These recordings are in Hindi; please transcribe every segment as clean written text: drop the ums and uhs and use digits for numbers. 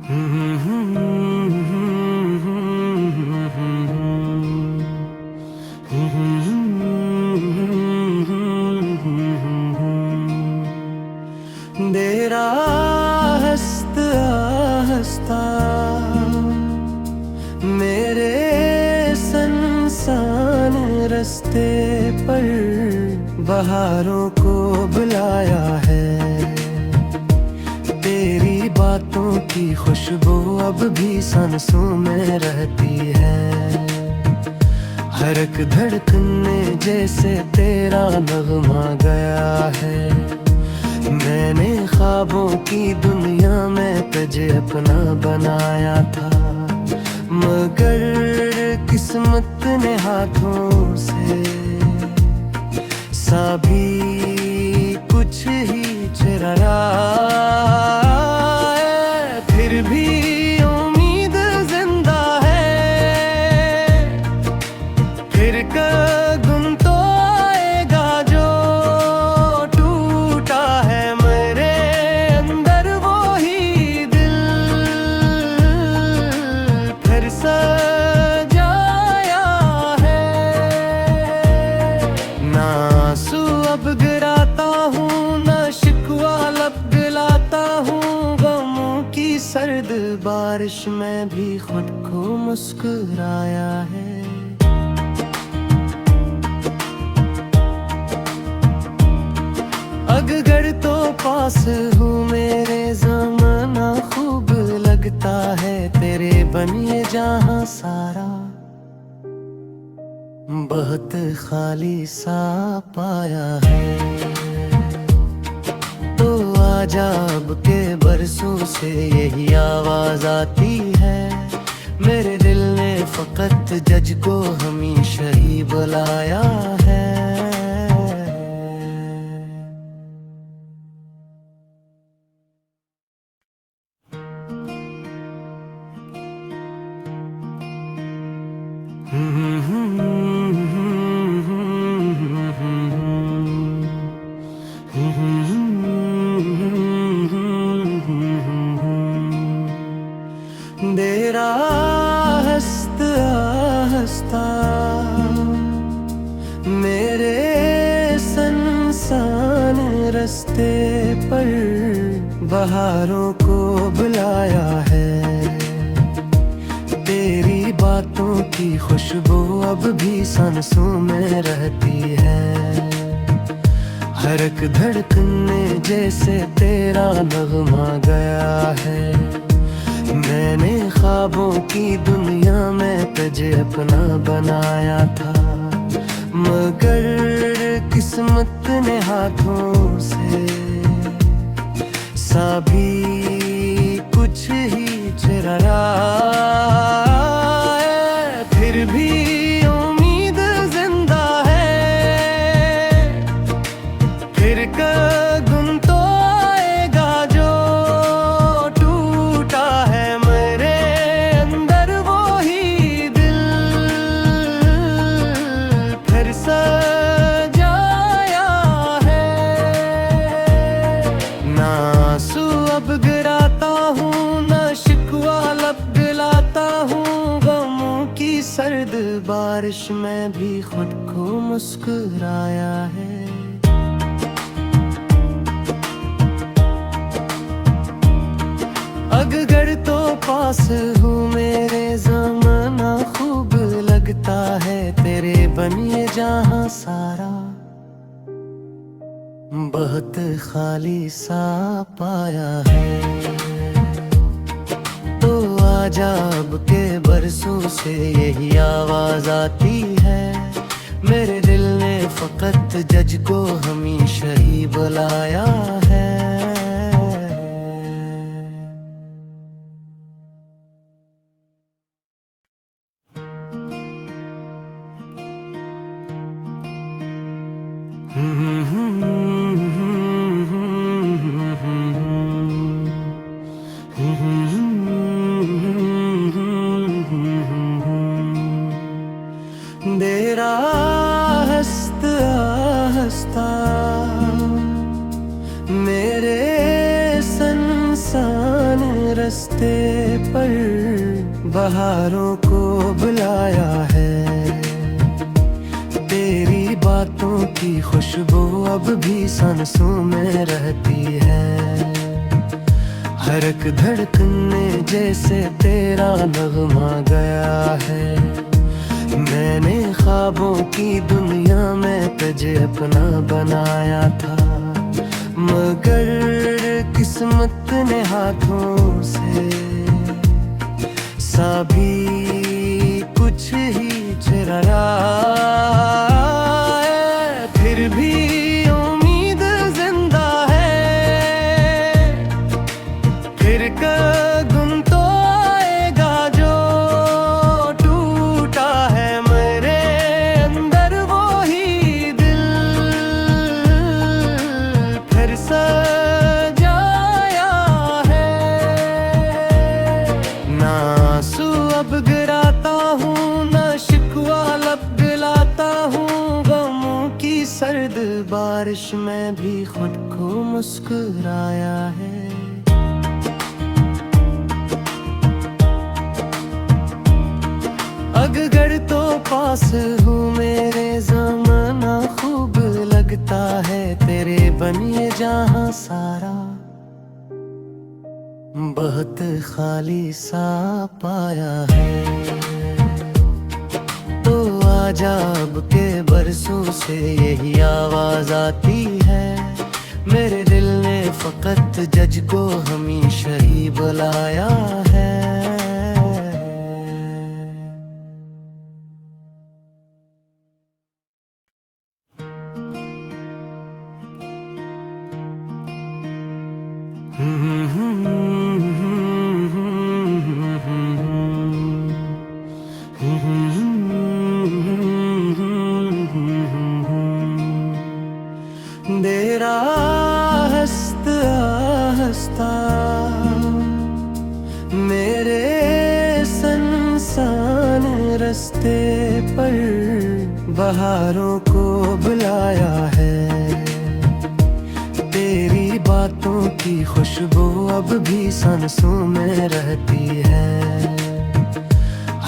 तेरा हंसता हंसता मेरे संसान रास्ते पर बहारों को बुलाया है। तेरी बातों की खुशबू अब भी सांसों में रहती है। हर एक धड़कन में जैसे तेरा नगमा गया है। मैंने ख्वाबों की दुनिया में तुझे अपना बनाया था, मगर किस्मत ने हाथों से भी कुछ ही चुराया। फिर भी उम्मीद जिंदा है, फिर कदम तो आएगा जो टूटा है मेरे अंदर वो ही दिल फिर सजाया है। ना आंसू अब गिराता हूँ, ना शिकवा लब दिलाता हूँ। गमों की सर्द बारिश में भी खुद को मुस्कुराया है। अगर तो पास हूँ मेरे ज़माना खूब लगता है। तेरे बनिए जहाँ सारा बहुत खाली सा पाया है। तो आजा अब के बरसों से यही आवाज आती है। मेरे दिल ने फकत जज को हमेशा ही बुलाया है। तेरा हंसता हंसता मेरे संसान रास्ते पर बहारों को बुलाया है। तेरी बातों की खुशबू अब भी सांसों में रहती है। हर एक धड़कन में जैसे तेरा नगमा गया है। मैंने ख्वाबों की दुनिया में तुझे अपना बनाया था, मगर किस्मत ने हाथों से भी कुछ ही चुराया। फिर भी उम्मीद जिंदा है, फिर कदम तो आएगा जो टूटा है मेरे अंदर वो ही दिल फिर सजाया है। ना आंसू अब गिराता हूँ, ना शिकवा लब दिलाता हूँ। गमों की सर्द बारिश में भी खुद को मुस्कुराया है। अगर तो पास हूँ मेरे ज़माना खूब लगता है। तेरे बनिए जहाँ सारा बहुत खाली सा पाया है। तो आजा अब के बरसों से यही आवाज आती है। मेरे दिल ने फकत जज को हमेशा ही बुलाया है। तेरा हंसता हंसता रास्ते पर बहारों को बुलाया है। तेरी बातों की खुशबू अब भी सांसों में रहती है। हर एक धड़कन में जैसे तेरा नगमा गया है। मैंने ख्वाबों की दुनिया में तुझे अपना बनाया था, मगर किस्मत ने हाथों से सा भी कुछ ही चुराया। फिर भी उम्मीद जिंदा है, फिर कदम तो आएगा जो टूटा है मेरे अंदर वो ही दिल फिर सजाया है। ना आंसू अब गिराता हूँ, ना शिकवा लब दिलाता हूँ। गमों की सर्द बारिश में भी खुद को मुस्कुराया है। अगर तो पास हूँ मेरे ज़माना खूब लगता है। तेरे बनिए जहाँ सारा बहुत खाली सा पाया है। तो आजा अब के बरसों से यही आवाज आती है। मेरे दिल ने फकत जज को हमेशा ही बुलाया है। तेरा हंसता हंसता मेरे संसान रास्ते पर बहारों को बुलाया है। तेरी बातों की खुशबू अब भी सांसों में रहती है।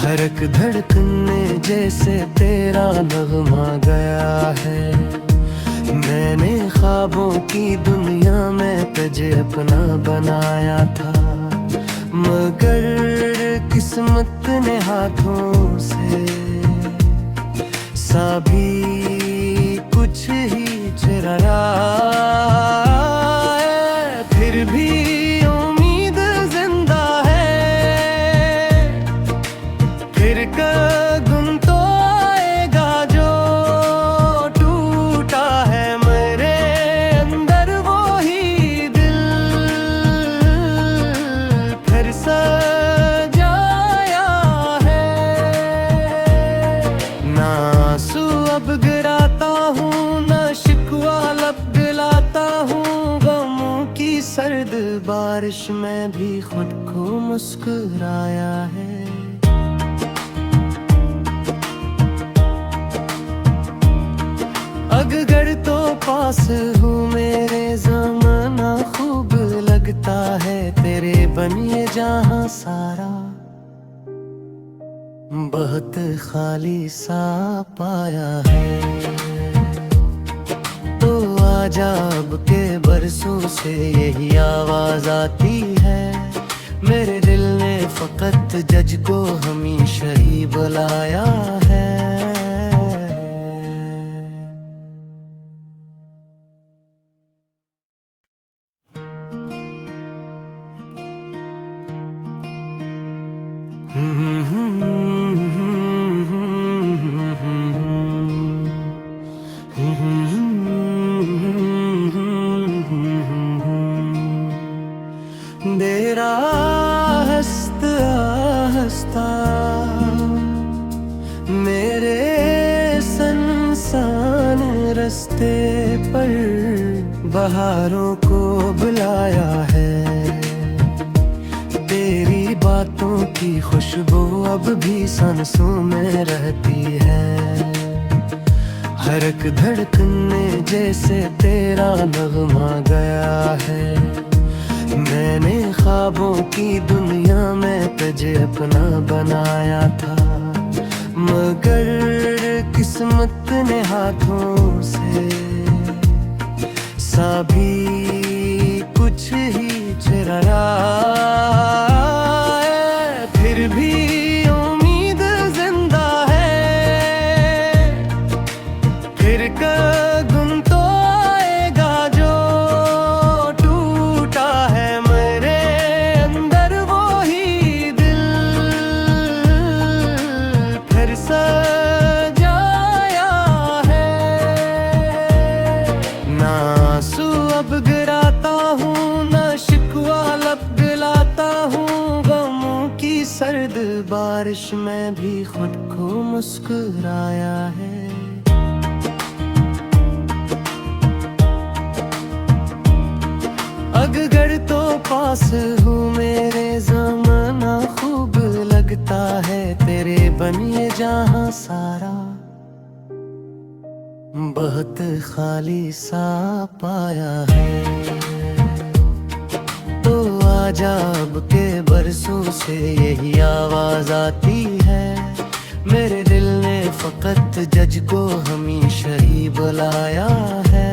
हर एक धड़कन में जैसे तेरा नगमा गया है। मैंने ख्वाबों की दुनिया में तुझे अपना बनाया था, मगर किस्मत ने हाथों से सा भी कुछ ही चुराया। फिर भी उम्मीद जिंदा है, फिर कदम तो आएगा जो टूटा है मेरे अंदर वो ही दिल फिर सजाया है। ना आंसू अब गिराता हूँ, ना शिकवा लब दिलाता हूँ। गमों की सर्द बारिश में भी खुद को मुस्कुराया है। अगर तो पास हूँ मेरे ज़माना खूब लगता है। तेरे बनिए जहाँ सारा बहुत खाली सा पाया है। तो आजा अब के बरसों से यही आवाज आती है। मेरे दिल ने फकत जज को हमेशा ही बुलाया है। तेरा हंसता हंसता मेरे संसान रास्ते पर बहारों को बुलाया है। तेरी बातों की खुशबू अब भी सांसों में रहती है। हर एक धड़कन में जैसे तेरा नगमा गया है। मैंने ख्वाब ख्वाबों की दुनिया में तुझे अपना बनाया था, मगर किस्मत ने हाथों से सा भी कुछ ही चुराया। फिर भी उम्मीद जिंदा है, फिर कदम तो आएगा जो टूटा है मेरे अंदर वो ही दिल, फिर सजाया है। ना आंसू अब गिराता हूँ, ना शिकवा लब दिलाता हूँ, गमों की सर्द बारिश में भी खुद को मुस्कुराया है। अगर तो पास हूँ मेरे ज़माना खूब लगता है, तेरे बनिए जहाँ सारा बहुत खाली सा पाया है। तो आजा अब के बरसों से यही आवाज आती है, मेरे दिल ने फकत जज को हमेशा ही बुलाया है।